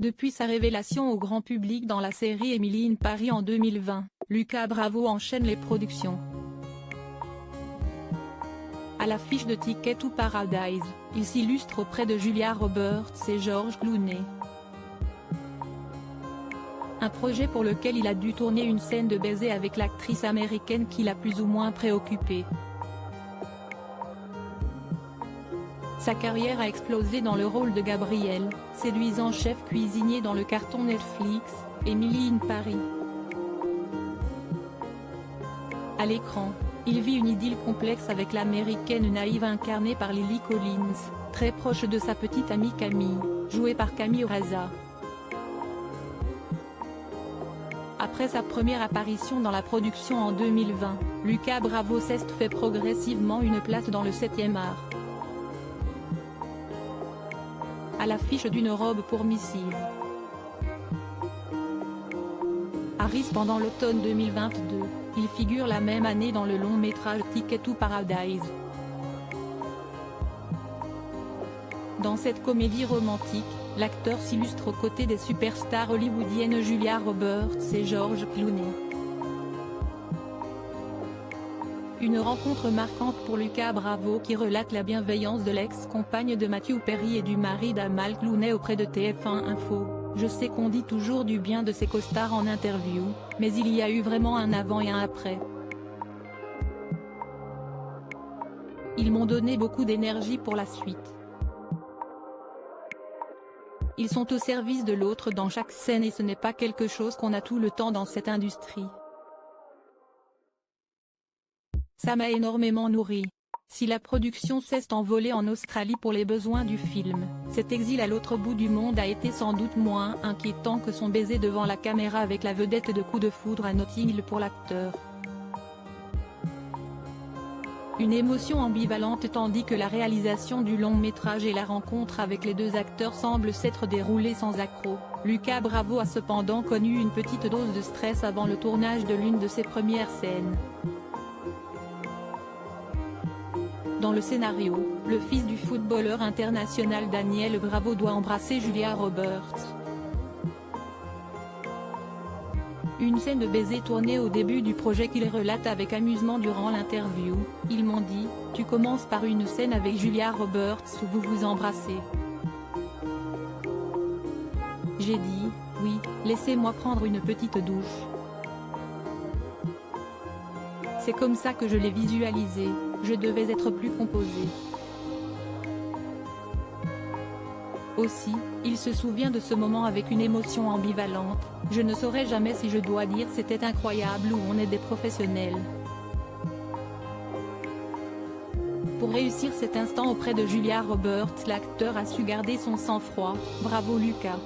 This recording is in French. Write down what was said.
Depuis sa révélation au grand public dans la série Emily in Paris en 2020, Lucas Bravo enchaîne les productions. À l'affiche de Ticket to Paradise, il s'illustre auprès de Julia Roberts et George Clooney. Un projet pour lequel il a dû tourner une scène de baiser avec l'actrice américaine qui l'a plus ou moins préoccupé. Sa carrière a explosé dans le rôle de Gabriel, séduisant chef cuisinier dans le carton Netflix, Emily in Paris. À l'écran, il vit une idylle complexe avec l'américaine naïve incarnée par Lily Collins, très proche de sa petite amie Camille, jouée par Camille Raza. Après sa première apparition dans la production en 2020, Lucas Bravo s'est fait progressivement une place dans le 7e art. À l'affiche d'une robe pour missive. Harris pendant l'automne 2022, il figure la même année dans le long-métrage Ticket to Paradise. Dans cette comédie romantique, l'acteur s'illustre aux côtés des superstars hollywoodiennes Julia Roberts et George Clooney. Une rencontre marquante pour Lucas Bravo qui relate la bienveillance de l'ex-compagne de Matthew Perry et du mari d'Amal Clooney auprès de TF1 Info. Je sais qu'on dit toujours du bien de ses costards en interview, mais il y a eu vraiment un avant et un après. Ils m'ont donné beaucoup d'énergie pour la suite. Ils sont au service de l'autre dans chaque scène et ce n'est pas quelque chose qu'on a tout le temps dans cette industrie. Ça m'a énormément nourri. Si la production s'est envolée en Australie pour les besoins du film, cet exil à l'autre bout du monde a été sans doute moins inquiétant que son baiser devant la caméra avec la vedette de Coup de foudre à Notting Hill pour l'acteur. Une émotion ambivalente tandis que la réalisation du long-métrage et la rencontre avec les deux acteurs semblent s'être déroulées sans accroc. Lucas Bravo a cependant connu une petite dose de stress avant le tournage de l'une de ses premières scènes. Dans le scénario, le fils du footballeur international Daniel Bravo doit embrasser Julia Roberts. Une scène de baiser tournée au début du projet qu'il relate avec amusement durant l'interview. Ils m'ont dit, tu commences par une scène avec Julia Roberts où vous vous embrassez. J'ai dit, oui, laissez-moi prendre une petite douche. C'est comme ça que je l'ai visualisé, je devais être plus composé. Aussi, il se souvient de ce moment avec une émotion ambivalente, je ne saurais jamais si je dois dire c'était incroyable ou on est des professionnels. Pour réussir cet instant auprès de Julia Roberts, l'acteur a su garder son sang-froid, bravo Lucas.